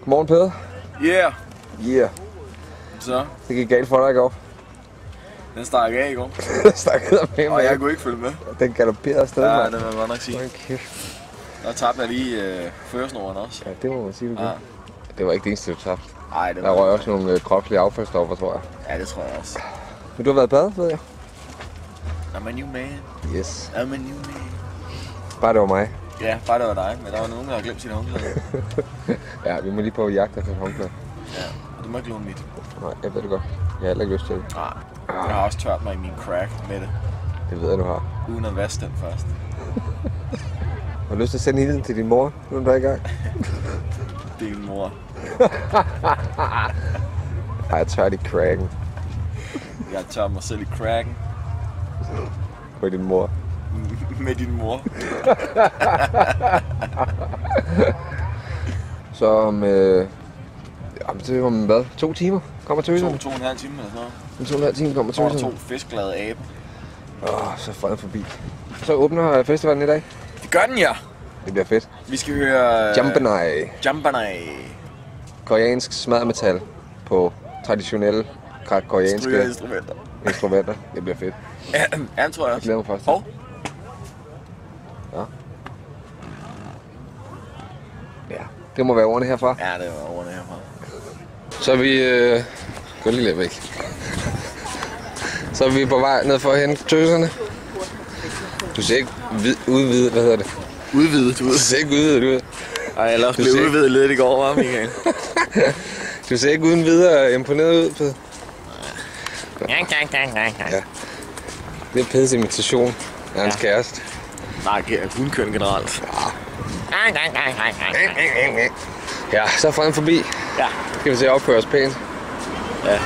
Godmorgen, Peder. Yeah. Yeah. Så? Det gik galt for dig i går. Den stak af i går. Den stak af med. Og jeg kunne ikke følge med. Den galopperede afsted, ja, mand. det må man godt nok sige. Der tabte jeg lige førersnoren også. Ja, det må man sige, du ja. Det var ikke det eneste, du tabte. Nej, det var der røg også nogle kropslige affaldsstoffer, tror jeg. Ja, det tror jeg også. Men du har været i bad, ved jeg. I'm a new man. Yes. I'm a new man. Bare det var mig. Ja, bare det var dig, men der var nogen, der havde glemt sin håndklæde. Ja, vi må lige på jagt efter et håndklæde. Ja, du må ikke låne mit. Nej, jeg ved det godt. Jeg har heller ikke lyst til det. Nej, jeg har også tørt mig i min crack med det. Det ved jeg, du har. Uden at vaske den først. Har du lyst til at sende hilsen til din mor, nu er i gang? Det er din mor. Ej, jeg tørt i cracken. Jeg tør mig selv i cracken. På din mor. Med din mor. Så om... det var om hvad? 2 timer kommer tøserne? 2,5 timer eller sådan noget. Om 2,5 timer kommer tøserne. Så 2 fiskglade aber. Så freden forbi. Så åbner festivalen i dag. Det gør den, ja. Det bliver fedt. Vi skal høre... Jambanai. Koreansk smadmetal på traditionelle koreanske instrumenter. Det bliver fedt. Ja, tror jeg også. Jeg glæder mig først. Ja. Ja, det må være ordene herfra. Ja, det var ordene herfra. Så er vi... Gå lige lidt væk. Så er vi på vej ned for at hente tøserne. Du ser ikke udvidet, hvad hedder det? Udvidet ud. Du ser ikke udvidet ud. Ej, ellers blev udvidet lidt i går, hva' Michael? Du ser ikke uden videre imponeret ud, Peder. Ja. Det er Peders imitation af hans kæreste. Nej, hundkøn generelt. Ja, så er frem forbi. Ja. Skal vi se at opføre os pænt. Ja.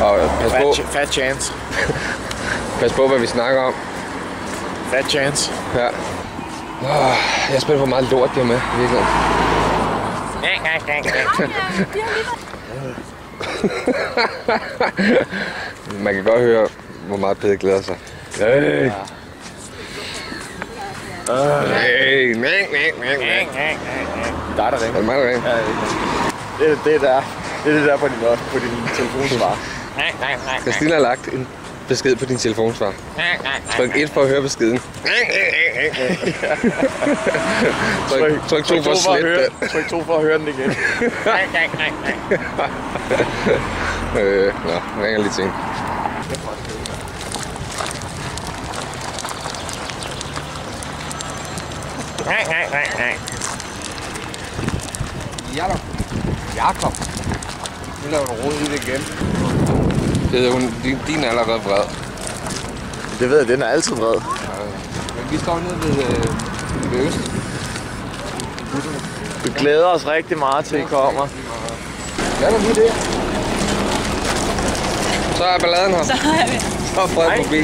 Og pas på. Fat chance. Pas på, hvad vi snakker om. Fat chance. Ja. Jeg er spændt på, hvor meget lort de har med i virkeligheden. Man kan godt høre, hvor meget Peder glæder sig. Hey! Hey! Der er der ring. Er det mig, der ringer? Ja, det er det der på din telefonsvar. Christina har lagt en besked på din telefonsvar. Tryk 1 for at høre beskeden. Tryk 2 for at slette den. Tryk 2 for at høre den igen. Nå, jeg ringer lige til hende. Jakob. Nu laver du rod i det igen. Det er hun, din er allerede vred. Det ved jeg, den er altid vred. Men vi står nede ved øst. Vi glæder os rigtig meget til, I kommer. Hvad er der lige det? Så er balladen her. Så er vi. Så er Fred forbi.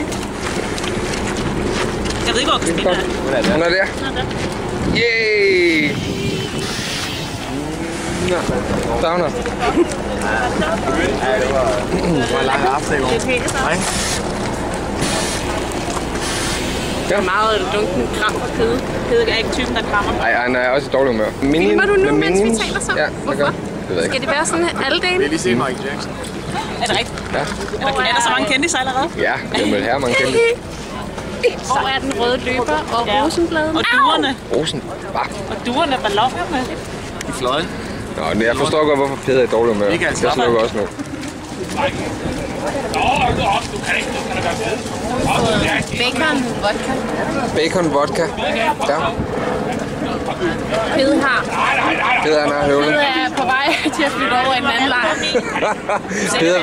Jeg ved ikke, hvor Christina er. Hun er der. Yay! Der er hun her. Ja, det var en lang aften i går. Nej. Det er meget dunken kram for Pede. Pede er ikke typen, der krammer. Nej, han er også i dårlig humør. Filmer du nu, mens vi taler sammen? Ja, hvorfor? Det ved jeg ikke. Skal det være sådan alle dage? Vi har lige set Michael Jackson. Er det rigtigt? Ja. Er der så mange kendte allerede? Ja, det er med her mange kendte. Hvor er den røde løber og rosenbladen? Og duerne. Rosen. Bah. Og duerne ballonerne. I fløjen. Nå, jeg forstår godt, hvorfor Peder er i dårlig humør. Jeg slukker også nu. Bacon vodka. Bacon vodka. Ja. Pede har. Peder han har høvlet. Pede er på vej til at flytte over i en anden lejr. Peder.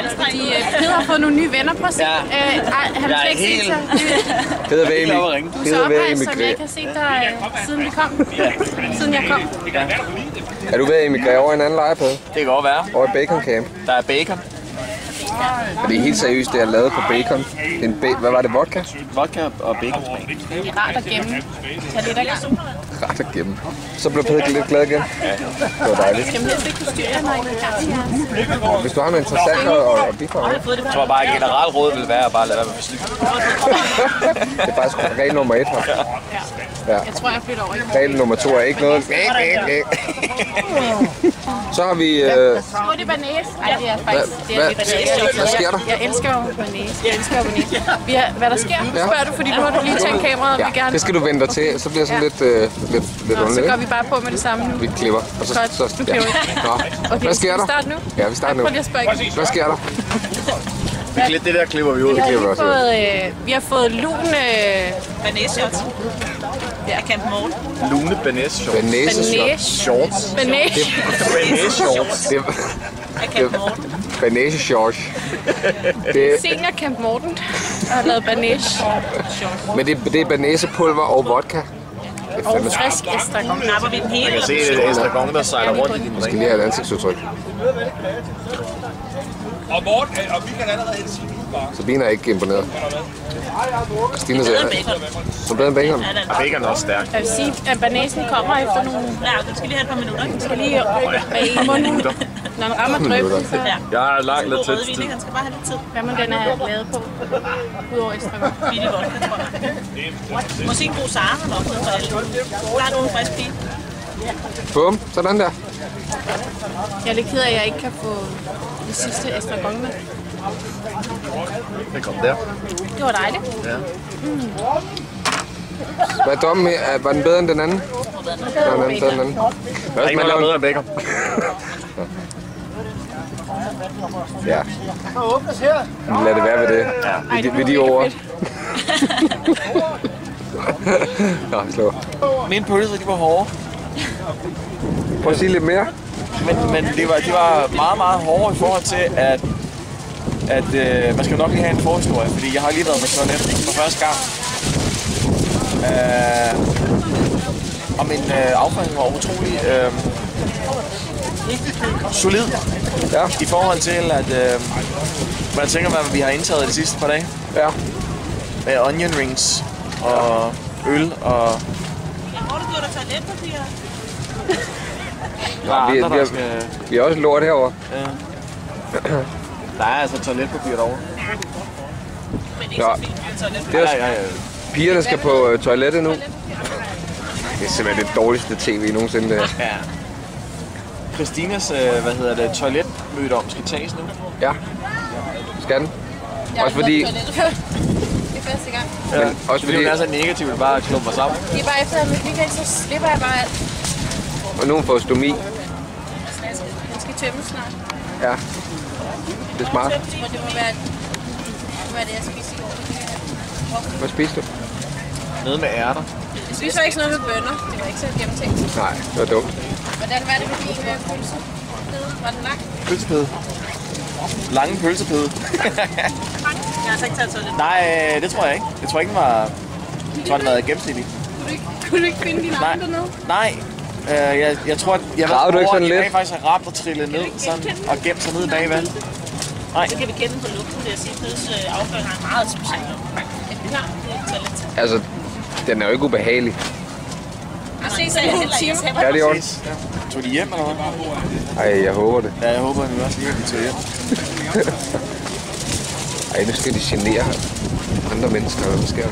Pede har fået nogle nye venner på sig. Han vil ikke se sig. Peder vil Du er så oprejst, som jeg ikke har set dig, siden vi kom. Siden jeg kom. Er du ved at emigrere over i en anden lejr, Peder? Det kan godt være. Over i Bacon Camp. Der er bacon. Og det er helt seriøst, det er lavet på bacon. Hvad var det, vodka? Vodka og bacon. Det er rart at gemme. Tag lidt af gang. ret at gemme. Så blev Peder lidt glad igen. Ja, det var dejligt. Skal man helst ikke forstyrre, når I er gang? Hvis du har noget interessant at bidrage. Jeg tror bare, at generelt råd vil være at bare lade være med at forstyrre. Det er faktisk regel nummer 1 her. Ja. Jeg tror, jeg flytter over. Regel nummer 2 er ikke noget. Så har vi... Hvor er det banæs? Ej, det er faktisk... Det er lidt banæs. Hvad sker der? Jeg elsker jo banæs. Jeg elsker jo banæs. Hvad der sker? Spørger du, fordi nu har du lige tændt kameraet, og vi gerne... Det skal du vente dig til, så bliver det sådan lidt underligt. Så går vi bare på med det samme nu. Vi klipper. Og så, Nu klipper vi. Nå. Hvad sker der? Skal vi starte nu? Ja, vi starter nu. Prøv lige at spørge. Hvad sker der? Det der klipper vi ud. Vi har fået lun... Banæs-shots. Ja, Camp Morten. Lune banæs-shorts. Banæs-shorts. Banæs-shorts. Af Camp Morten. Banæs-shorts. Senior Camp Morten har lavet banæs. Men det er banæsepulver og vodka. Og frisk estragon. Napper vi den hele? Jeg kan se, at det er estragon, der sejler rundt i din Jeg skal ring. lige have et ansigtsudtryk. Og Morten, og vi kan allerede sige bare. Sabine er ikke imponeret. Christina siger, så bedre end bacon. Og bacon er også stærk. Jeg vil sige, at banæsen kommer efter nogle... Ja, den skal lige have et par minutter. Den skal lige bage i munden. Når den rammer drøben, så... Jeg har lagt lidt God til. rødvin, ikke? Han skal bare have lidt tid. Hvad må den er lavet på? Udover estragon. Billig vodka, tror jeg. Måske en god Sara har nok noget for alle. Der er nogen frisk pige. Bum, sådan der. Jeg er lidt ked af, at jeg ikke kan få det sidste estragon med. Det kom der. Det var dejligt. Ja. Hvad er dommen med? Var den bedre end den anden? Var den anden? Den anden? Der er ikke noget, der er bedre end bacon. Ja. Lad det være ved det. Ved de ord. Nå, slå. Mine pølser, de var hårde. Prøv at sige lidt mere. Men de var meget, meget hårde i forhold til, at man skal nok lige have en forhistorie, fordi jeg har lige været på toilet for første gang. Og min afføring var utrolig solid i forhold til, at man tænker, hvad vi har indtaget de sidste par dage. Ja. Med onion rings og øl og... Hvor du gjort dig toiletpapir? Vi har også lort herovre. Ja. Der er altså toiletpapir derovre. Men ikke Ja. så fint med toiletpapir. Det er pigerne skal på toilettet nu. Det er simpelthen det dårligste tv nogensinde. Det her. Ja. Christinas, toiletmødom skal tages nu. Ja. Skal den? Også fordi... Det er første gang. Ja. Men også fordi... Det er så negativt, at bare klumper sammen. Det er bare efter at mit weekend, så slipper jeg bare alt. Og nu får stomi. Den skal tømmes snart. Ja. Det er smart. Jeg tror, det må være det, jeg spiste i går. Hvad spiste du? Nede med ærter. Jeg spiste faktisk noget med bønner. Det var ikke så gennemtænkt. Nej, det var dumt. Hvordan var det med din pølse? Var den lang? Pølsepede. Lange pølsepede. Jeg har altså ikke taget toilet. Nej, det tror jeg ikke. Jeg tror ikke, den var... Jeg tror, den var gennemsnitlig. Kunne du ikke finde din arm dernede? Nej. Jeg tror, at jeg Gravede du ikke sådan lidt? Jeg faktisk har ramt og trillet ned sådan, og gemt sig ned bagved. Nej. Så kan vi kende den på lugten, det at sige, at afføring har en meget speciel lugt. Er det klar? Det er toilet. Altså, den er jo ikke ubehagelig. Jeg ses af heller ikke. Er det i orden? Tog de hjem, eller hvad? Ej, jeg håber det. Ja, jeg håber, at vi også lige kan tage hjem. Ej, nu skal de genere andre mennesker, eller hvad sker der?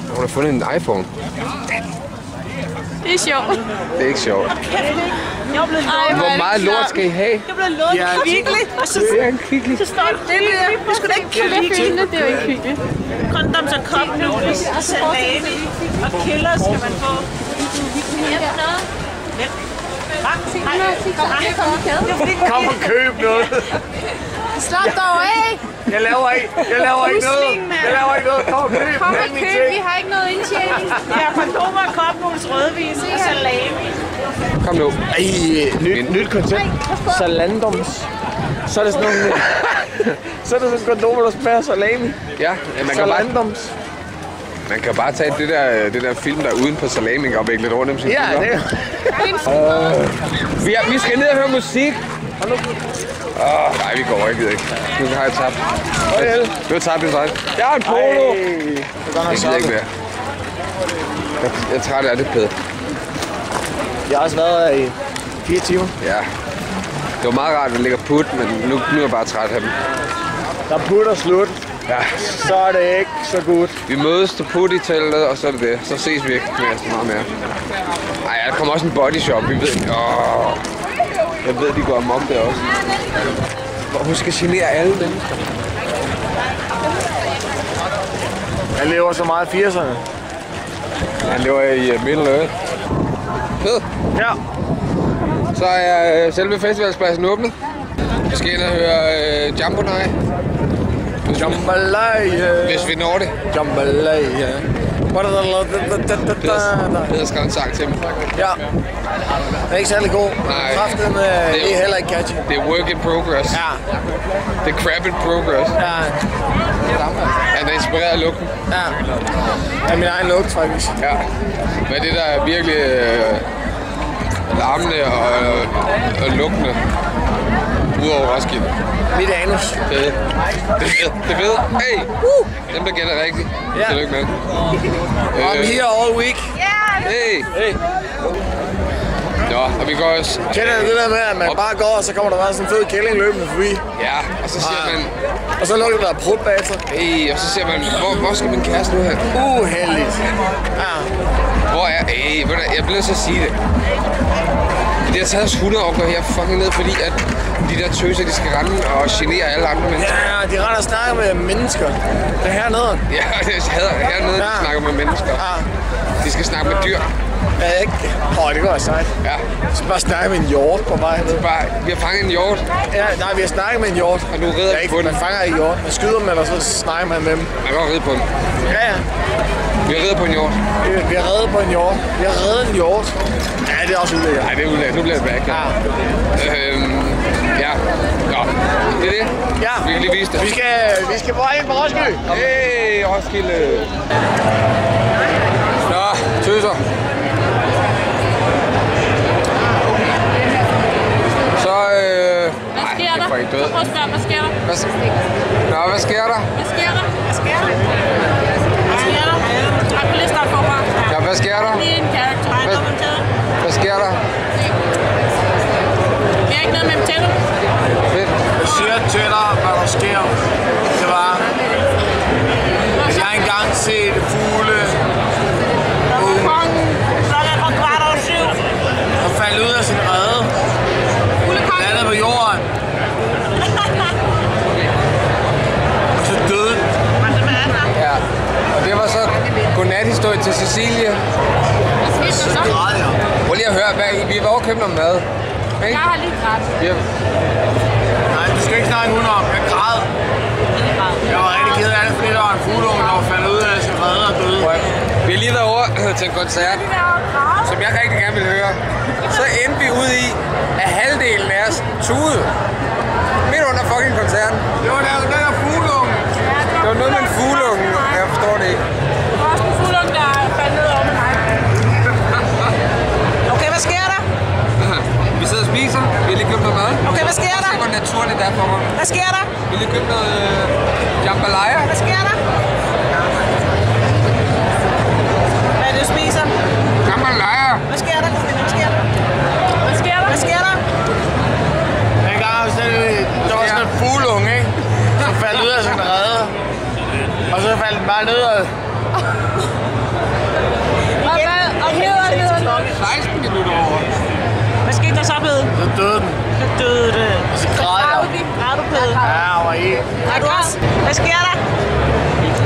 Hun har fundet en iPhone. Det er sjovt. Det er ikke sjovt. Jeg blev Hvor meget lort skal I have? Jeg blev lovet kvickly, og så Det er en kvickly. står det der. Det skulle da ikke kvickly. Det er jo ikke hyggeligt. Kondoms og cup noodles og salami og killer skal man få. Kom og køb noget. Slap dog af! Jeg laver ikke noget. Kom og køb. Kom og køb, vi har ikke noget indtjening. Ja, kondomer, cup noodles, rødvin og salami. Kom nu. Nyt koncept. Salandums. Så er det sådan nogle... Så er det sådan en kondomer, der smager salami. Ja, Salandums. man kan bare tage det der film, der er uden på salami og vikle lidt rundt om sin Ja, finger. det Vi skal ned og høre musik. Nej, vi går ikke, ikke. Nu har jeg tabt. Du har tabt din sejt. Jeg har en polo. Det er godt nok Jeg gider ikke mere. Jeg er træt af det, Peder. Jeg har også været her i 4 timer. Ja. Det var meget rart, at vi ligger put, men nu er jeg bare træt af dem. Der er put og slut. Ja. Så er det ikke så godt. Vi mødes til put i teltet, og så er det det. Så ses vi ikke mere så meget mere. Ej, der kommer også en body shop. Vi ved... Jeg ved, de går amok der også. Hun skal genere alle mennesker. Jeg lever så meget i 80'erne. Han lever i Middle Earth. Fed. Ja. Så er selve festivalspladsen åbnet. Vi skal ind og høre Jambalaya. Jambalaya. Hvis vi når det. Jambalaya. Peder skrev en sang til dem. Ja. Den er ikke særlig god. Nej. Kraften er heller ikke catchy. Det er work in progress. Ja. Det er crap in progress. Ja. Er det inspireret af lugten? Ja. Det er min egen lugt, faktisk. Ja. Hvad er det, der er virkelig larmende og lugtende? Udover Roskilde. Mit anus. Det ved. Hey! Dem, der gætter rigtigt. Ja. Tillykke med. I'm here all week. Hey! Hey. Nå, og vi går også... Kender du det der med, at man bare går, og så kommer der bare sådan en fed kælling løbende forbi? Ja, og så siger man... Og så lukker der prut bagefter. Hey, og så siger man, hvor skal min kæreste nu hen? Uheldigt. Ja. Hvor er... Hey, jeg bliver nødt til at sige det. Det har taget os 100 år at gå her fucking ned, fordi at de der tøser, de skal rende og genere alle andre mennesker. Ja, de render og snakker med mennesker. Det er hernede. Ja, jeg hader hernede, de snakker med mennesker. Ja. De skal snakke med dyr. Ja, ikke? Det går sejt. Ja. Vi skal bare snakke med en hjort på vej ned. Vi har fanget en hjort. Ja, nej, vi har snakket med en hjort. Og nu redder vi på den. Man fanger ikke hjort. Man skyder dem, eller så snakker man med dem. Man kan godt ride på den. Ja, ja. Vi har reddet på en hjort. Vi har reddet på en hjort. Vi har reddet en hjort. Ja, det er også ulækkert. Nej, det er ulækkert. Nu bliver det back. Ja. Ja. Nå, det er det. Ja. Vi kan lige vise det. Vi skal bare ind på Roskilde. Hey, Roskilde. Nå, tøser. Så, Hvad sker der? Prøv at spørge, hvad sker der? hvad sker der? Hvad sker der? Hvad sker der? Hvad sker der? Jeg kan lige starte forfra. Ja, hvad sker der? Lige en character. Hvad sker der? Vi har ikke noget med dem til det. Fedt. Jeg siger til dig, hvad der sker. Det var, at jeg engang set fugle og faldt ud af sin rede. Landet på jorden. Og så døde den. Ja. Og det var så godnat-historie til Cecilie. Så græd jeg. Prøv lige at høre, vi var over og købe noget mad. Okay? Jeg har lige grædt. Ja. Nej, du skal ikke snakke udenom. Jeg græd. Jeg var rigtig ked af det, fordi der var en fugleunge, der var faldet ud af sin rede og døde. Vi har lige været over til en koncert, som jeg rigtig gerne vil høre. Så endte vi ud i, at halvdelen af os tudede. Midt under fucking koncerten. Det var den der fugleunge. Det var noget med en fugleunge. Jeg forstår det ikke. Det var også en fugleunge, der faldt ned over mig. Okay, hvad sker der? Vi sidder og spiser. Vi har lige købt noget mad. Okay, hvad sker der? Det var naturligt der for mig. Hvad sker der? Vi har lige købt noget jambalaya. Hvad sker der? Hvad er det, du spiser? Jambalaya. Hvad sker der? Hvad sker der? Hvad sker der? Hvad sker der? Der var sådan en fugleunge, ikke? Som faldt ud af sin rede. Og så faldt den bare ned og... Og 16 minutter over. Hvad skete der så, Pede? Så døde den. Så døde det. Og så græd jeg. Har du, Pede? Ja, jeg var i. Har du også? Hvad sker der?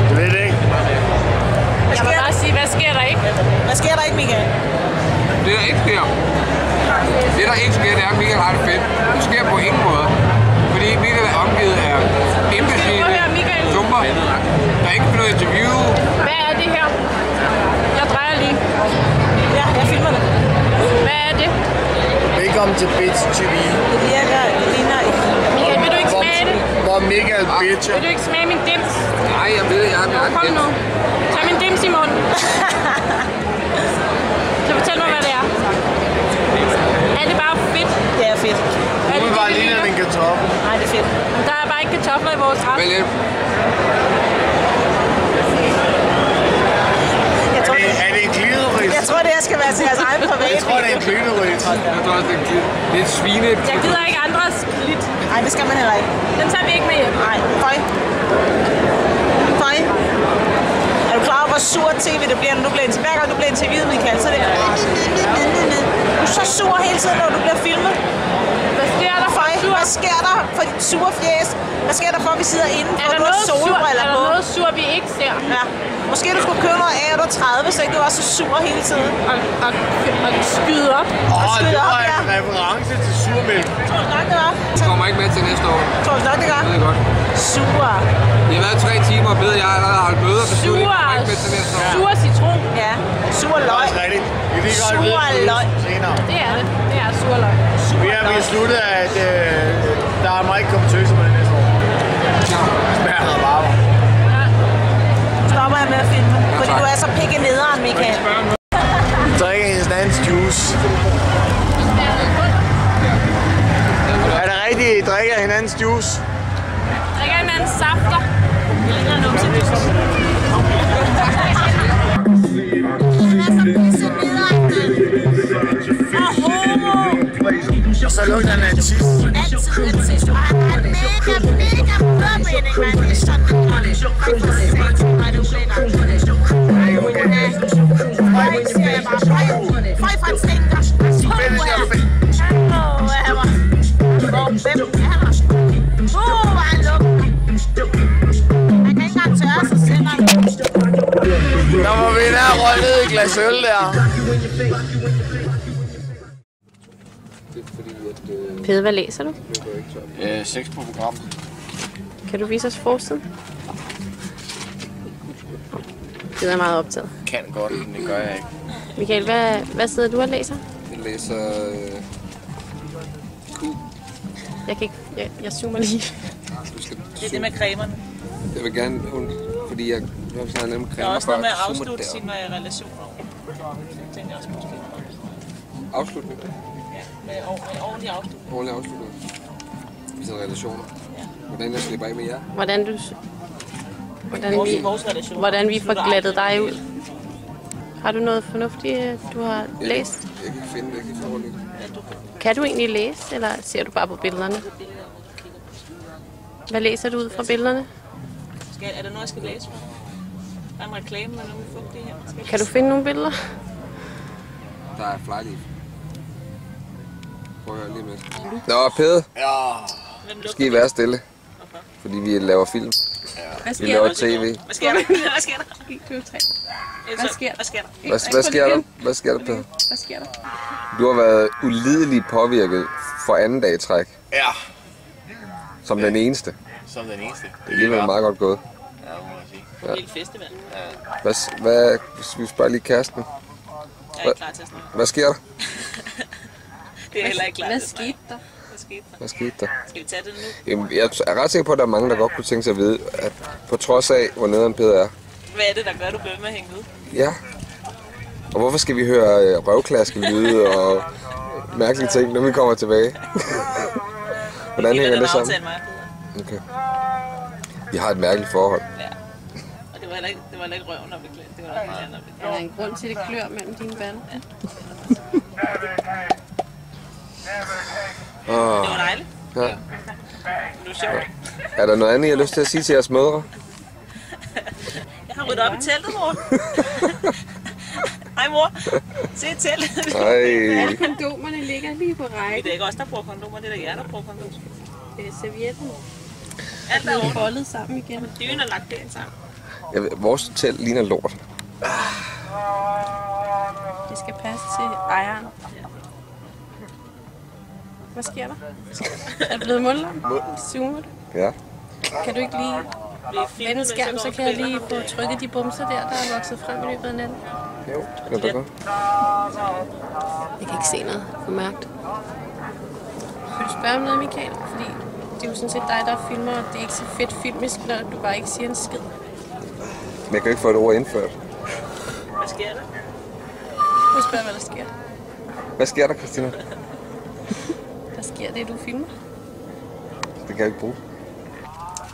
Jeg ved det ikke. Hvad Jeg må sker bare der? sige, hvad sker der ikke? Hvad sker der ikke, Michael? Det der ikke sker. Det der ikke sker, det er, at Michael har det fedt. Det sker på ingen måde. Fordi Michael er omgivet af imbecile, dumper. Der er ikke noget interview. Hvad er det her? Jeg drejer lige. Ja, jeg filmer det. Hvad er det? Velkommen til Bitch TV. Det ligner ikke. Michael, vil du ikke smage det? Hvor Michael bitcher. Vil du ikke smage min dims? Nej, jeg ved, jeg har Kom nu. Tag min dims i munden. Så fortæl mig, hvad det er. Er det bare fedt? Det er fedt. Er Nu det bare det, vi ligner ligner? en kartoffel. Nej, det er fedt. Der er bare ikke kartofler i vores ret. Vel lidt. Jeg tror, Er det en glidet tror, det her skal være til jeres egen privat. Jeg tror, det er en køleryg. Jeg tror også, det er et svine. Jeg gider ikke andres lidt. Nej, det skal man heller ikke. Den tager vi ikke med hjem. Nej, føj. Føj. Er du klar over, hvor sur tv det bliver, når du bliver interviewet? Hver gang du bliver interviewet, Michael, så er det... Du er så sur hele tiden, når du bliver filmet. Hvad sker der? Føj, hvad sker der for dit sure fjes? Hvad sker der for, at vi sidder inde og du har solbriller på? Er der noget sur, vi ikke ser? Ja. Måske du skulle købe noget af, at du er 30, så ikke du var så sur hele tiden. Og skyde op. Det var en reference til surmælk. Tror du nok, det var? Jeg kommer ikke med til næste år. Tror du nok, det gør? Det ved jeg godt. Sur. Det har været 3 timer og bedt, jeg har allerede holdt møder. Sur citron. Ja. Sur løg. Sur løg. Det er det. Det er sur løg. Vi har besluttet, at der må ikke komme tøser med det næste år. Smager noget varmere. Stopper jeg med at filme, fordi du er så pikke nederen, Michael. Drikker hendes andens juice. Er det rigtigt, I drikker hinandens juice? Drikker hinandens safter. Så lugter den af en tis. Der må vi nær røge ned i glas øl der. Pede, hvad læser du? 6 på programmet. Kan du vise os forsiden? Det er meget optaget. Kan godt, men det gør jeg ikke. Michael, hvad sidder du og læser? Jeg læser... Jeg kan ikke... Jeg zoomer lige. Det er det med cremerne. Jeg vil gerne... Fordi jeg har snakket lidt med cremer. Der er også noget med at afslutte sine relationer. Det tænker jeg også måske. Afslutning? Ja, med ordentlig afslutning. Ordentlig afslutning. I sine relationer. Hvordan jeg slipper af med jer? Hvordan vi får glattet dig ud. Har du noget fornuftigt, du har læst? Jeg kan ikke finde det, jeg kan ikke forholde det. Kan du egentlig læse, eller ser du bare på billederne? Hvad læser du ud fra billederne? Er der noget, jeg skal læse for? Der er en reklame med nogle fugtige her. Kan du finde nogle billeder? Der er Flyleaf. Prøv at høre lige med. Nå, Pede. Ja. Skal I være stille? Fordi vi laver film. Vi laver tv. Hvad sker der? Hvad sker der? 1, 2, 3. Hvad sker der? Hvad sker der? Hvad sker der, Pede? Hvad sker der? Du har været ulideligt påvirket for anden dag i træk. Ja. Som den eneste. Som den eneste. Det er alligevel meget godt gået. Ja, må jeg sige. På hele festival. Hvad, hvis vi spørger lige kæresten. Jeg er ikke klar til at snakke. Hvad sker der? Det er heller ikke klar til at snakke. Hvad skete der? Skal vi tage det nu? Jamen, jeg er ret sikker på, at der er mange, der godt kunne tænke sig at vide, at på trods af, hvor nederen Peder er. Hvad er det, der gør, du bliver med at hænge ved? Ja. Og hvorfor skal vi høre røvklaskelyde og mærkelige ting, når vi kommer tilbage? Hvordan hænger det sammen? Okay. Vi har et mærkeligt forhold. Ja. Og det var heller ikke røven, når vi klædte. Det var der helt andet. Er der en grund til, at det klør mellem dine bande? Ja. Det var dejligt. Ja. Det var sjovt. Er der noget andet, I har lyst til at sige til jeres mødre? Jeg har ryddet op i teltet, mor. Hej, mor. Se teltet. Nej. Kondomerne ligger lige på rækken. Det er ikke os, der bruger kondomer. Det er der jer, der bruger kondomer. Det er servietten. Alt er foldet sammen igen. Dynen er lagt pænt sammen. Vores telt ligner lort. Det skal passe til ejeren. Hvad sker der? Er du blevet mundlam? Zoomer du? Ja. Kan du ikke lige vende skærmen, så kan jeg lige få trykket de bumser der er vokset frem i løbet af natten? Jo, det er godt. Jeg kan ikke se noget. Det er mørkt. Vil du spørge om noget, Michael? Fordi det er jo sådan set dig, der filmer, og det er ikke så fedt filmisk, når du bare ikke siger en skid. Men jeg kan ikke få et ord indført. Hvad sker der? Du spørger, hvad der sker. Hvad sker der, Christina? Der sker det, du filmer. Det kan jeg ikke bruge.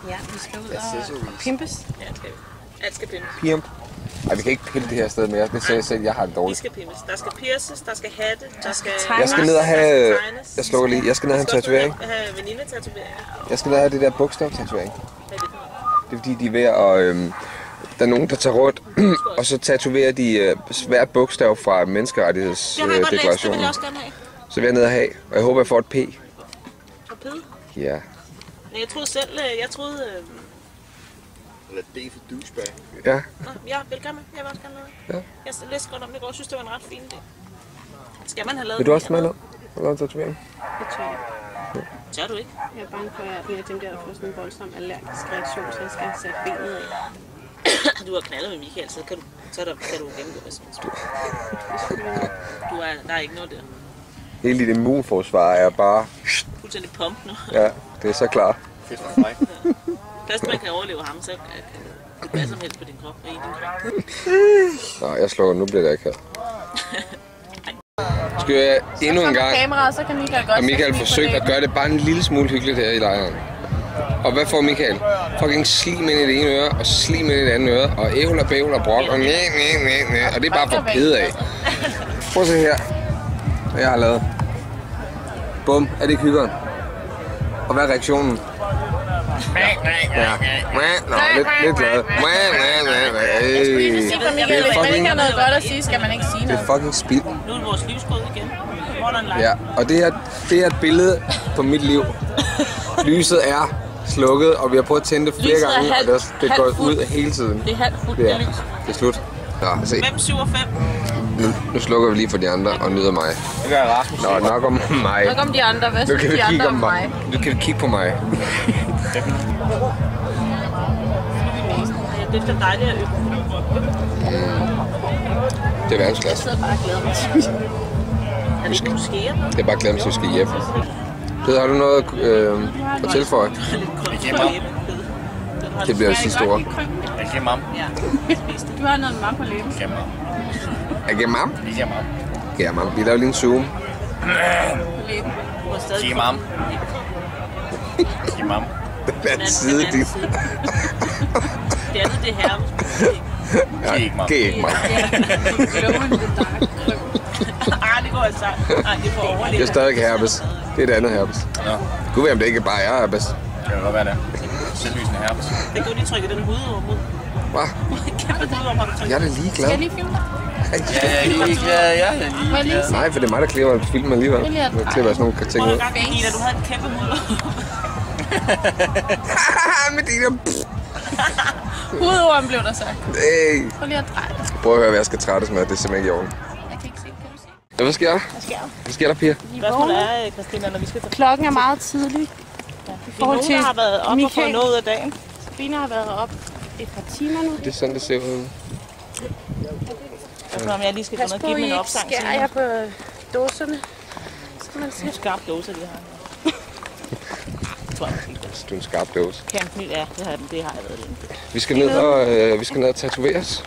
Ja, vi skal ud og pimpes. Ja, det skal vi. Alt skal pimpes. Pimp. Ej, vi kan ikke pille det her sted mere. Det sagde jeg selv, jeg har det De dårligt. skal pilles. Der skal pierces, der skal hatte, der skal... Jeg skal ned og have... Jeg slår lige. Jeg skal ned og have en tatovering. Have venindetatovering. Jeg skal ned og have det der bogstav-tatovering. Hvad er det for noget? Det er fordi, de er ved at... der er nogen, der tager rundt, og så tatoverer de hvert bogstav fra Det har jeg godt læst, det vil menneskerettighedsdeklarationen. jeg også gerne have. Så vil jeg ned og have, og jeg håber, jeg får et P. Og pide. Ja. Men jeg troede selv, Eller D for douchebag. Ja. Nå, jeg vil gerne med. Jeg vil også gerne med. Ja. Jeg læste godt om det i går. Jeg synes, det var en ret fin idé. Skal man have lavet Vil du også mere? med noget? Vil du lave en tatovering? Det tror jeg. Tør du ikke? Jeg er bange for, at jeg er en af dem der, der får sådan en voldsom allergisk reaktion, så jeg skal have sat benet af. Du har knaldet med Michael, så kan du gennemgå det. Der er ikke noget der. Hele dit immunforsvar er bare... Fuldstændig pump nu. Ja, det er så klar. Fedt for mig. Først man kan overleve ham, så kan du hvad som helst på din krop og i din krop. Nå, jeg slår. Nu bliver det ikke her. Skal jeg endnu en gang... Kamera, så kan Michael godt Og Michael forsøgte at gøre det bare en lille smule hyggeligt her i lejren. Og hvad får Michael? Fucking slim ind i det ene øre, og slim ind i det andet øre, og ævl og bævl og brok, og næ. Og det er bare for pede af. Prøv at se her, hvad jeg har lavet. Bum, er det ikke hyggeren? Og hvad er reaktionen? Ja. Nå, lidt glad. Sig fra Michael, hvis man ikke har noget godt at sige, skal man ikke sige Det er noget. fucking spild. Nu er det vores livsbrud igen. Modern life. Ja, og det er et billede på mit liv. Lyset er slukket, og vi har prøvet at tænde det flere Lyset er gange, halvt- og det går halvt fuldt. ud hele tiden. Det er halvt fuldt, Det det er, lys. det er slut. Nå, se. 5, 7 og 5. Nu slukker vi lige for de andre og nyder mig. Det gør Rasmus. Nå, nok om mig. Nok om de andre. Hvad Nu synes kan vi de kigge andre om om mig? Nu kan vi kigge på mig. Det er så dejligt at øve. Det er verdensklasse. Jeg sidder bare og glæder mig til. Er det ikke nogle skeer? Det er bare glemt, at vi skal hjem. Peder, har du noget at tilføje? Det bliver sidste ord. Jeg giver mam. Du har noget med på læben. Jeg giver mam. Er det mam? Jeg giver mam. Ja, mam. Vi laver lige en zoom. Giv mam. Giv mam. Hvad side dit? Det andet, det er her. Giv ikke mam. Giv ikke mam. Det går altså. Nej, det får overleve. Det er stadig herpes. Det er det andet herpes. Nå, Gud ved, om det ikke bare er herpes. det kan godt være det. Selvlysende herpes. Det kan du lige trykke den hudorm ud. Hvad? Kæmpe hudorm har du trykket. Jeg er da ligeglad. Skal jeg lige filme dig? Ja, jeg er ligeglad. Jeg er Må jeg lige ligeglad. se? Nej, for det er mig, der klipper filmen alligevel. Vil jeg- Jeg klipper sådan nogle ting Prøv ud. at gang, Ida, du havde en kæmpe hudorm. Medina. Hudorm blev der sagt. Hey. Prøv lige at dreje dig. Prøv at høre, hvad jeg skal trættes med. Det er simpelthen ikke i orden. Jeg kan ikke se. Kan du se? Ja, hvad sker der? Hvad sker der, Pia? Spørgsmålet er, Christina, når vi skal tage Klokken er meget tidlig. I nogen, forhold til der har været op og fået Michael. noget af dagen. Sabine har været op et par timer nu. Det er sådan, det ser ud. Jeg tror, om jeg lige skal gå Pas ned og på, give dem I en ikke opsang til skærer jer på dåserne. Skal man se. en skarp dåse, de har her. Jeg tror, jeg måske ikke. Du er en skarp dåse. Camp Nyt, ja, det har jeg været længe. Vi skal ned og tatoveres.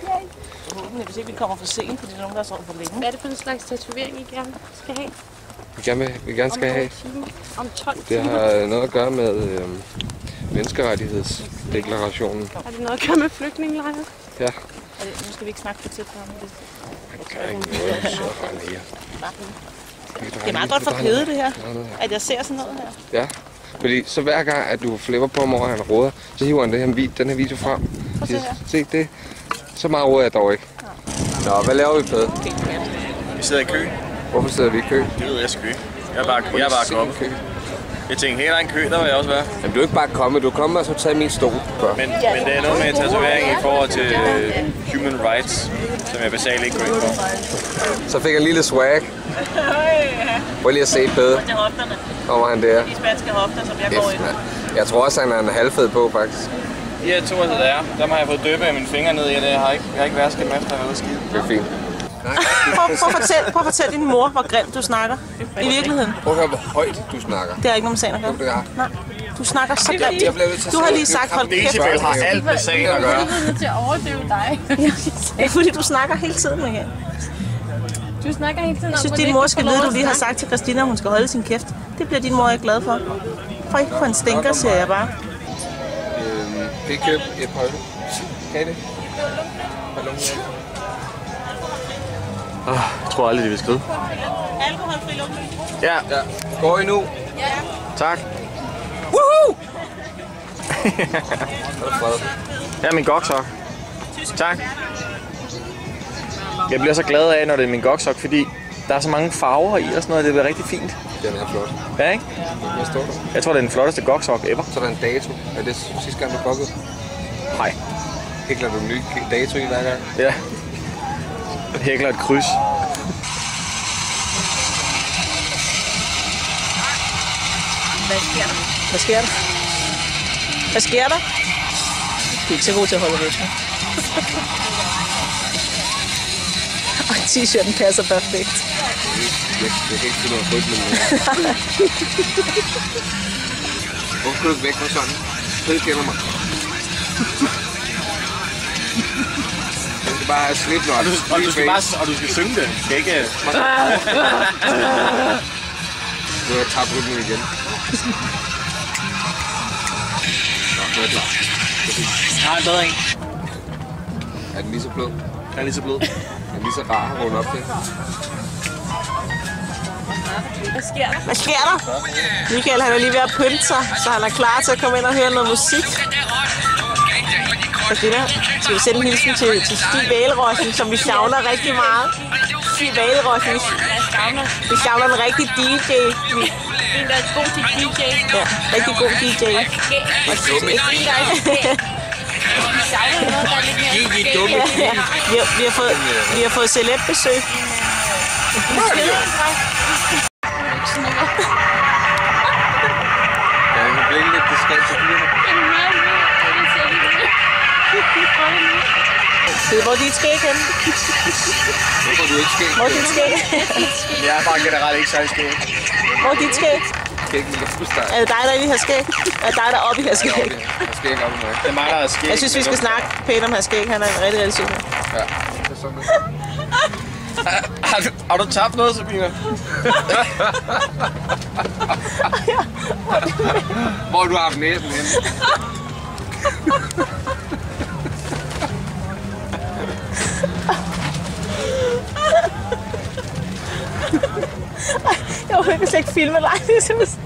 Forhåbentlig, hvis ikke vi kommer for sent, fordi der er nogen, der har sovet for længe. Hvad er det for en slags tatovering, I gerne skal have? Vi gerne skal have. Om 12 Det timer. har noget at gøre med menneskerettighedsdeklarationen. Har det noget at gøre med flygtningelejre? Ja. Nu skal vi ikke snakke for tæt på ham. Det er meget godt for Pede, det her. At jeg ser sådan noget her. Ja, fordi så hver gang, at du flipper på ham over, han råder, så hiver han den her video frem. Se det. Så meget råder jeg dog ikke. Nå, hvad laver vi, Pede? Vi sidder i kø. Hvorfor sidder vi i kø? Det ved jeg sgu ikke. Jeg er bare kommet. Kø. Jeg tænkte, helt en kø, der vil jeg også være. Jamen, du er ikke bare kommet. Du er kommet og så taget min stol før. Men det er noget med tatovering i forhold til human rights, som jeg basalt ikke går ind på. Så fik han en lille swag. Prøv lige at se Pede. Til hofterne. Kommer han der. De spanske hofter, som jeg går ind. Jeg tror også, han er en halvfed på, faktisk. De her to, der er, dem har jeg fået døbe af mine fingre ned i, og jeg har ikke vasket dem efter, at jeg har været skide. Det er fint. Prøv at fortælle din mor, hvor grimt du snakker. I virkeligheden. Prøv at høre, hvor højt du snakker. Det har ikke nogen med sagen at gøre. Det er. Nej, du snakker så grimt. Jeg bliver nødt til at Du har sige, lige at sagt, hold kæft. Decibel har alt med sagen at gøre. Jeg er nødt til at overdøve dig. Det er fordi, du snakker hele tiden, Michael. Du snakker hele tiden om, Jeg synes, hvor din lidt mor du skal får vide, lov at du lige har sagt til Christina, at hun skal holde sin kæft. Det bliver din mor ikke glad for. For ikke på en stinker, siger jeg bare. Kan I købe et par øl? Kan I det? Jeg tror aldrig, de vil skrive. Alkoholfri lunge. Ja. Går I nu? Ja. Tak. Woohoo! Ja, min goksok. Tak. Jeg bliver så glad af, når det er min goksok, fordi der er så mange farver i og sådan noget. Det bliver rigtig fint. Den er flot. Ja, ikke? Hvad står der? Jeg tror, det er den flotteste goksok ever. Så er der en dato. Er det sidste gang, du gokkede? Nej. Hækler du en ny dato i hver gang? Ja. Hækler et kryds. Hvad sker der? Hvad sker der? Hvad sker der? Du er ikke så god til at holde rytme. Og t-shirten passer perfekt. Jeg kan ikke finde noget rytme med. Hvorfor skal du ikke væk fra sådan? Fed kender mig. Du skal bare slippe noget. Og du skal synge det. Du skal ikke... Nu har jeg tabt rytmen igen. Nå, nu er det. Jeg har en bedre en. Er den lige så blød? Jeg er lige så blød. Er den lige så rar at vågne op til? Hvad sker der? Michael han er lige ved at pynte sig, så han er klar til at komme ind og høre noget musik. Christina, skal vi sende en hilsen til Stig Vælerossen, som vi savner rigtig meget. Stig Vælerossen, vi savner en rigtig DJ. En, der er god til DJ. Ja, rigtig god DJ. Vi har fået celeb-besøg. Ja, hun blev lidt diskret til dyrene. Det er, hvor dit skæg henne. Hvorfor er du ikke skæg? Hvor er dit skæg? Jeg er bare generelt ikke særlig skæg. Hvor er dit skæg? Skæg med luftsteg. Er det dig, der lige har skæg? Er det dig, der er oppe i her skæg? Jeg har skæg op i mig. Det er mig, der er skæg. Jeg synes, vi skal snakke pænt om her skæg. Han er en rigtig syg. Ja, det er sådan noget. Har du tabt noget, Sabina? Hvor har du haft næsen henne? Jeg vil slet ikke filme dig. Det er simpelthen...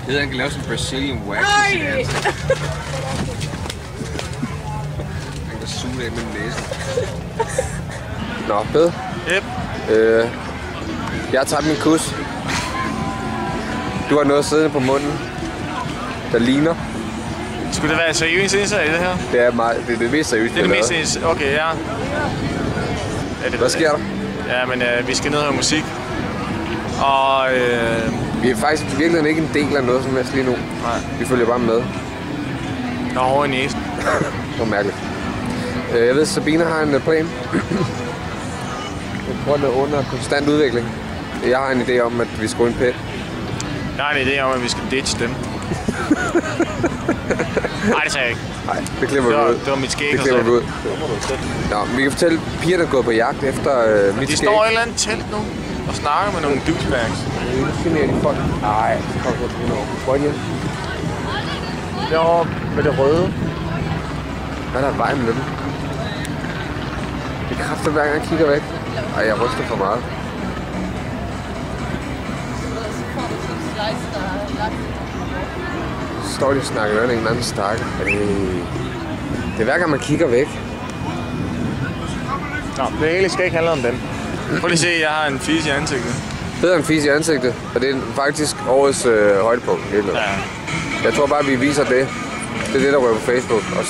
Jeg ved, han kan lave sådan en Brazilian wax. Han kan suge det af med næsen. Nå, Bed. Yep. Jeg har taget min kus. Du har noget siddende på munden, der ligner. Skulle det være seriøst indsat i det her? Det er det mest seriøse, Det er det mest seriøst. Okay, ja. Hvad sker der? Ja, men vi skal ned og høre musik. Og Vi er faktisk i virkeligheden ikke en del af noget som helst lige nu. nej, Vi følger bare med. jeg har hår i næsen. Det var mærkeligt. Jeg ved, Sabina har en plan. Jeg tror, den er under konstant udvikling. Jeg har en idé om, at vi skal gå en pæt. Jeg har en idé om, at vi skal ditche dem. Nej, det sagde jeg ikke. Nej, det klipper vi ud. Det var mit skæg, Det klipper vi ud. Nå, vi kan fortælle, at pigerne er gået på jagt efter mit De skæg. står i et eller andet telt nu og snakker med nogle douchebags. Nu finder de folk. Nej, så kommer jeg til over. Hvor er de henne? Derovre med det røde. Hvad er der vej med dem? Det kræfter hver gang jeg kigger væk. Ej, jeg ryster for meget. Så står de og snakker med en anden stakke. Det er hver gang man kigger væk. Nå, det hele skal ikke handle om dem. Prøv lige at se, jeg har en fis i ansigtet. Bedre en fis i ansigtet, og det er faktisk årets højdepunkt. Ja. Jeg tror bare, vi viser det. Det er det, der rører på Facebook, og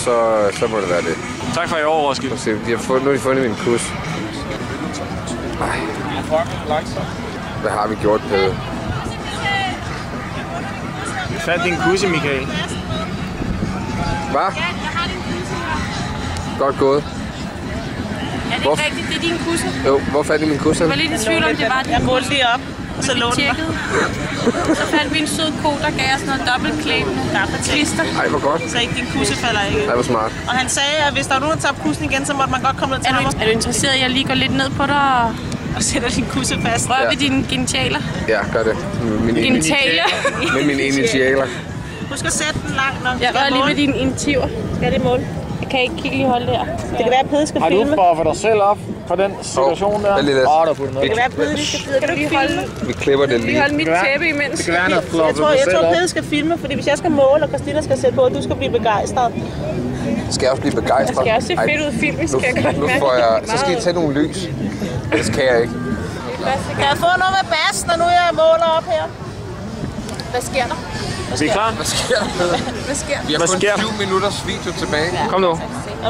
så må det være det. Tak for i år, Roskilde. Nu har de fundet min kus. Ej, hvad har vi gjort, Pede? Vi fandt din kusse, Michael. Hvad? Godt gået. Er det ikke rigtigt? Det er din kusse. Jo, hvor fandt I min kus? Jeg var lidt i tvivl om, det var din Jeg målte kusse. lige op, og så lånte mig. Så fandt vi en sød ko, der gav os noget dobbeltklæbende klister. Ej, hvor godt. Så ikke din kusse falder ikke. Ej, hvor smart. Og han sagde, at hvis der var nogen, der tabte kussen igen, så måtte man godt komme ned til ham Er du interesseret i at lige gå lidt ned på dig og sætte din kusse fast. røre ved dine genitaler? Ja, gør det. Genitaler? Med mine initialer. Husk at sætte den langt nok. Jeg rører lige ved dine intiver. Skal det måle? kan ikke lige holde der. Det kan være, at Pede skal Har filme. du buffet dig selv op for den situation der? Vent lige lidt. Der putter Det noget. kan være, at Pede lige skal filme. Kan du ikke filme? Vi klipper det Lige lige. holde mit tæppe imens. Det kan være, han har Jeg floppet tror, dig selv op. Pede skal filme, fordi hvis jeg skal måle, og Christina skal sætte på, og du skal blive begejstret. Skal jeg også blive begejstret? Det skal også se fedt ud filmisk, skal jeg godt Nu mærke. får jeg... Så skal I tage nogle lys. Det kan jeg ikke. Kan jeg få noget med bas, når nu jeg måler op her? Hvad sker der? Vi er klar? Hvad sker der? Hvad sker der? Vi har Hvad kun sker der? 7 minutters video tilbage. Kom nu.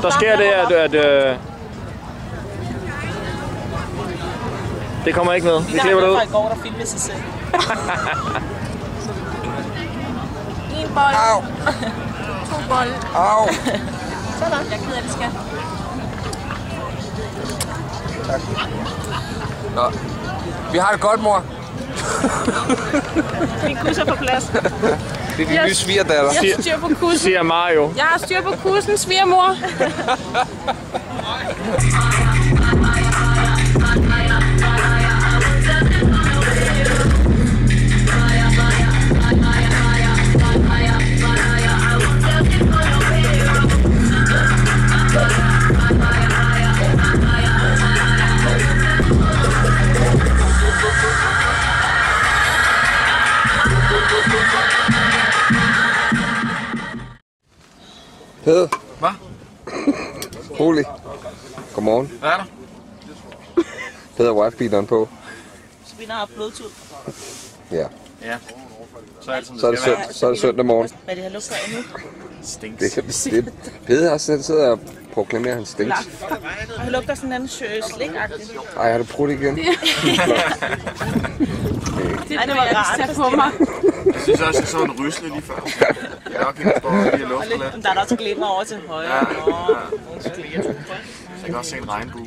Der sker det, at det kommer ikke med. Vi klipper det ud. I går, der filmede sig selv. En bold. Au! 2 bolde. Au! Sådan. Jeg er ked af det, skat. Nå. Vi har det godt, mor. Min kus er på plads. Det er de nye svigerdatter. Jeg har styr på kussen. Siger Mario. Jeg har styr på kussen, svigermor. Pede. Hvad? Rolig. Godmorgen. Hvad er der? Pede har wife-beateren på. Spinner har blodtud. Ja. Ja. Så er det som Så er det søndag morgen. Hvad er det her lugter af nu? Stinks. Det kan bestemt. Pede har selv siddet og proklameret hans stinks. Og det lugter sådan en slik-agtigt. Ej, har du brudt igen? Det Ej, det var jeg ikke rart. tage på mig. Jeg synes også, jeg så en rysle lige før. Jeg er nok ikke står lige i luften lidt. Der er der også glimmer over til højre. Jeg kan også se en regnbue.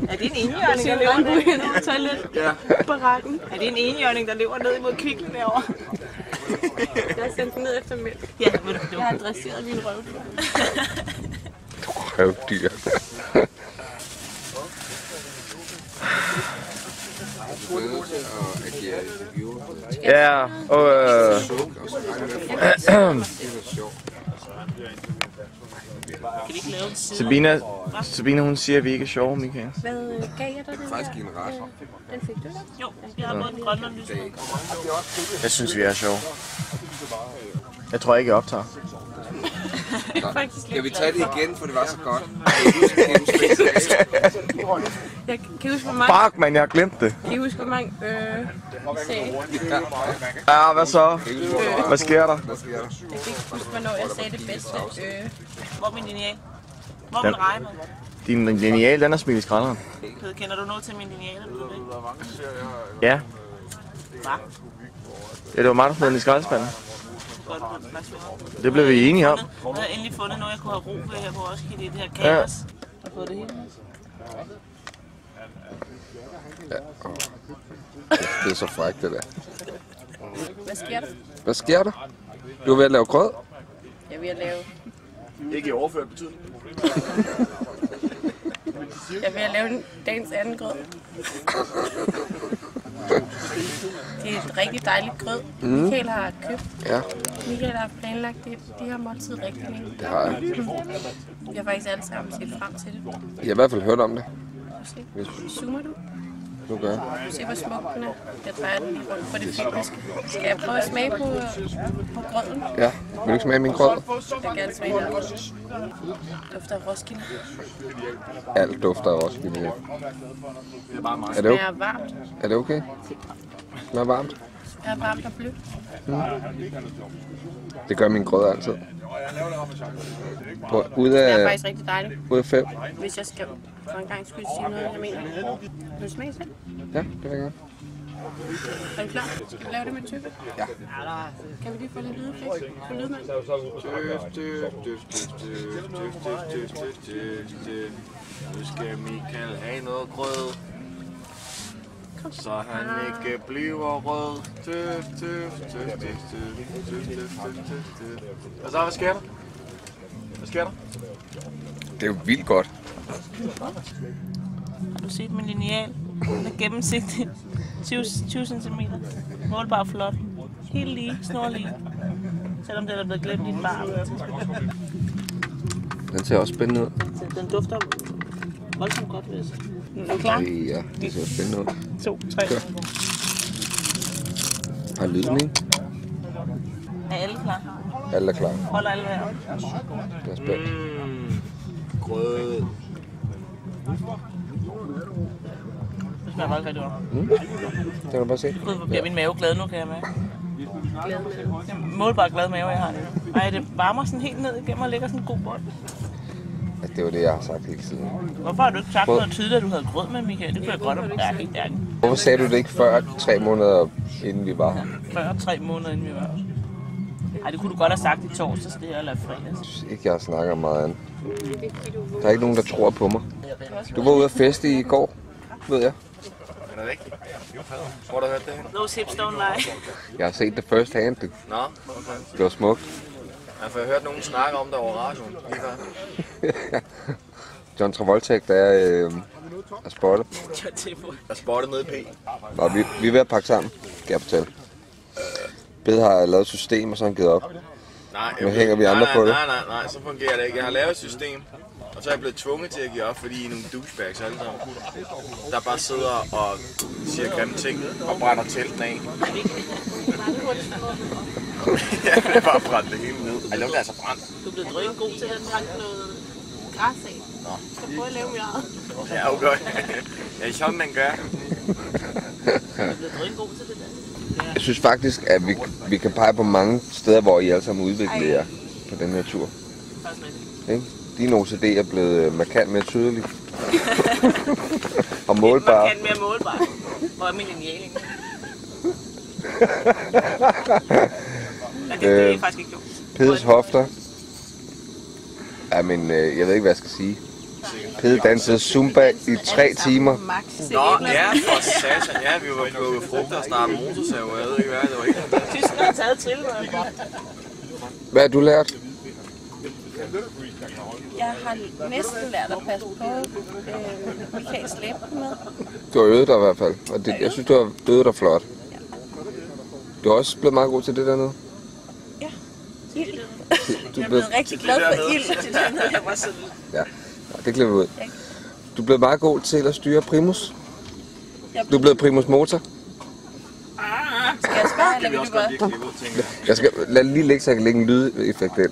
Er det en enhjørning, der lever ned? Regnbuen toilet. Ja. Barakken. Er det en enhjørning, der lever ned imod kviklen derovre? Jeg har sendt den ned efter mælk. Ja, ved du. Jeg har dresseret min røvdyr. Røvdyr. Ja, og Kan vi ikke lave en side? Sabina, hun siger, at vi ikke er sjove, Michael. Hvad gav jeg dig den Faktisk der? en ret. Den fik du da? Jo, vi har både den grønne og den lyse. Jeg synes, vi er sjove. Jeg tror ikke, jeg optager. Skal vi tage det igen, for det var så godt? Jeg kan huske, hvor mange... Fuck, man, jeg har glemt det. Kan I huske, hvor mange sagde? Ja, hvad så? Hvad sker der? Jeg kan ikke huske, hvornår jeg sagde det bedste. Hvor er min lineal? Hvor er min regne? Din lineal, den er smidt i skralderen. Pede, kender du noget til min lineal? Eller ved du det? Ja. Hvad? Ja, det var mig, der smed den i skraldespanden. Godt, hvad skal vi? Det blev vi enige om. Nu har jeg endelig fundet noget, jeg kunne have ro ved her på Roskilde i det her kaos. Og fået det hele med. Det er så frækt, det der. Hvad sker der? Hvad sker der? Du er ved at lave grød? Jeg er ved at lave... Ikke i overført betydning. Jeg er ved at lave dagens anden grød. Det er et rigtig dejligt grød. Michael har købt. Ja, Michael har planlagt det. De har måltid rigtig længe. det har jeg. Vi har faktisk alle sammen set frem til det. Jeg har i hvert fald hørt om det. Zoomer du? Nu gør jeg. Se hvor smuk den er. Jeg drejer den lige rundt på det filmiske. Skal jeg prøve at smage på grøden? Ja, vil du ikke smage min grød? Jeg kan gerne smage den. Dufter af Roskilde. Alt dufter af Roskilde. Er det Det okay? er varmt. Er det okay? Det er varmt. Det er varmt og blødt. Det gør min grød altid. Ud Det er af, faktisk rigtig dejligt. ud af 5. Hvis jeg skal for en gang skulle sige noget, jeg mener. Vil du smage selv? Ja, det vil jeg gerne. Er du klar? Skal vi lave det med tøffe? Ja. Kan vi lige få lidt lydeffekt på lydmand? Nu skal Michael have noget grød, så han ikke bliver rød. Og så, hvad sker der? Hvad sker der? Det er jo vildt godt. Har du set min lineal? Den er gennemsigtig. 20 cm. Målbar flot. Helt lige, snorlige. Selvom den er blevet glemt i en bar. Den ser også spændende ud. Den dufter voldsomt godt, vil jeg sige. Er du klar? Ja, det ser spændende ud. 2, 3. Kør. Har lyden, ikke? Er alle klar? Alle er klar. Holder alle vejret? Jeg er spændt. Grød. Det smager faktisk rigtig godt. Det kan du bare se. Gud, hvor bliver min mave glad nu, kan jeg mærke. Målbart glad mave, jeg har det. Ej, det varmer sådan helt ned igennem og lægger sådan en god bold. Altså, det var det, jeg har sagt hele tiden. Hvorfor har du ikke sagt noget tydeligt, at du havde grød med, Michael? Det kunne jeg godt have. Ja, helt ærligt. Hvorfor sagde du det ikke før 3 måneder, inden vi var her? Før 3 måneder, inden vi var her. Ej, det kunne du godt have sagt i torsdags, det eller fredags. Jeg synes ikke, jeg snakker meget andet. Der er ikke nogen, der tror på mig. Du var ude at feste i går, ved jeg. Er det rigtigt? Hvor har du hørt det her? Those hips don't lie. Jeg har set det first hand. Nå, okay. Det var smukt. Jeg har hørt nogen snakke om det over radioen lige før. John Travolta, der er spottet. Jeg spottet nede i P. Og vi er ved at pakke sammen, skal jeg fortælle. Bed har lavet et system, og så har han givet op. Nej, Nu hænger vi andre på det. Nej, så fungerer det ikke. Jeg har lavet et system, og så er jeg blevet tvunget til at give op, fordi I er nogle douchebags alle sammen, der bare sidder og siger grimme ting og brænder telten af. Ja, det er bare brændt det hele ned. Ej, det er altså brændt. Du er blevet drøn god til at pakke noget græs af. Nå. Du skal prøve at lave mere. Ja, okay. Ja, sådan man gør. Du er blevet drøn god til det der. Jeg synes faktisk, at vi kan pege på mange steder, hvor I alle sammen udvikler jer på den her tur. Ikke? Din OCD er blevet markant mere tydelig. Og målbar. Markant mere målbar. Hvor er min linealing? Det er faktisk ikke dumt. Pedes hofter. Ja, men jeg ved ikke, hvad jeg skal sige. Pede dansede Zumba i 3 timer. Nå, ja, for satan. Ja, vi var på frugter og startede motorsav, og jeg ved ikke hvad, det var helt fantastisk. Tyskland har taget til, Hvad har du lært? Jeg har næsten lært at passe på Michaels læber med. Du har øvet dig i hvert fald, og det, jeg synes, du har øvet dig flot. Du er også blevet meget god til det dernede. Ja, ild. Du Jeg er blevet rigtig glad for ild til den her, jeg var sådan. Ja, det glemmer vi ud. Du er blevet meget god til at styre primus. Du er blevet primus motor. Skal jeg spørge, eller vil du bare? Jeg skal lad lige ligge, så jeg kan lægge en lydeffekt ind.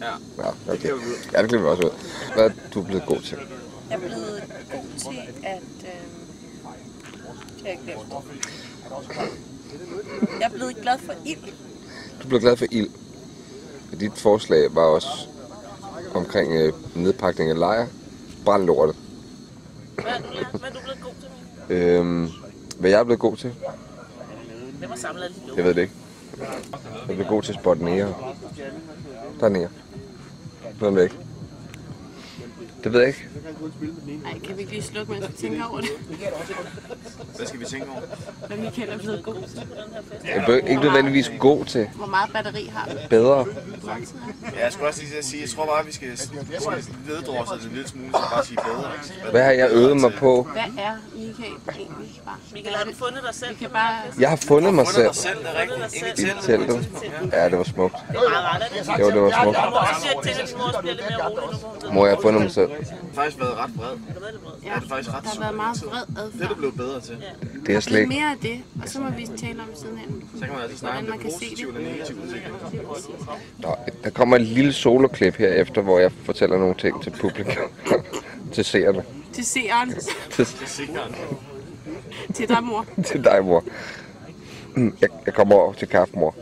Ja, okay. Ja, det glemmer vi også ud. Hvad er du blevet god til? Jeg er blevet god til at... Jeg er blevet glad for ild. Du blev glad for ild. Dit forslag var også omkring nedpakning af lejre. Brænd lortet. Hvad er du blevet god til? Hvad jeg er blevet god til? Hvem har samlet alle de låg? Jeg ved det ikke. Jeg blev god til at spotte nære. Der er nære. Nu er den væk. Det ved jeg ikke. Nej, kan vi ikke lige slukke, mens vi tænker over det? Hvad skal vi tænke over? Hvad Michael er blevet god til på den her fest. Jeg blev ikke nødvendigvis god til. Hvor meget batteri har vi? Bedre. Ja, jeg skulle også lige sige, jeg tror bare, at vi skal leddrosse det en lille smule, så bare sige bedre. Hvad har jeg øvet mig på? Hvad er Michael egentlig bare? Michael, har du fundet dig selv? Vi kan bare... Jeg har fundet mig selv dig selv, det er rigtigt. i teltet. Ja, det var smukt. Det er meget rart, er det? Jo, det var smukt. Du må også sige til, at din mor bliver lidt mere rolig nu. Mor, jeg har fundet mig selv. Det har faktisk været ret vred. Ja, Det er faktisk ret der har været meget vred Det er adfærd. du blevet bedre til. Det er jeg slet Lidt ikke. mere af det, og så må vi tale om sidenhen. Så kan man altså snakke om Hvordan man det kan se positive og det. negative udvikling. Nå, der kommer et lille soloklip herefter, hvor jeg fortæller nogle ting til publikum. Til seerne. Til seeren. Det er sikkert. Til dig, mor. Til dig, mor. Jeg kommer over til kaffe, mor.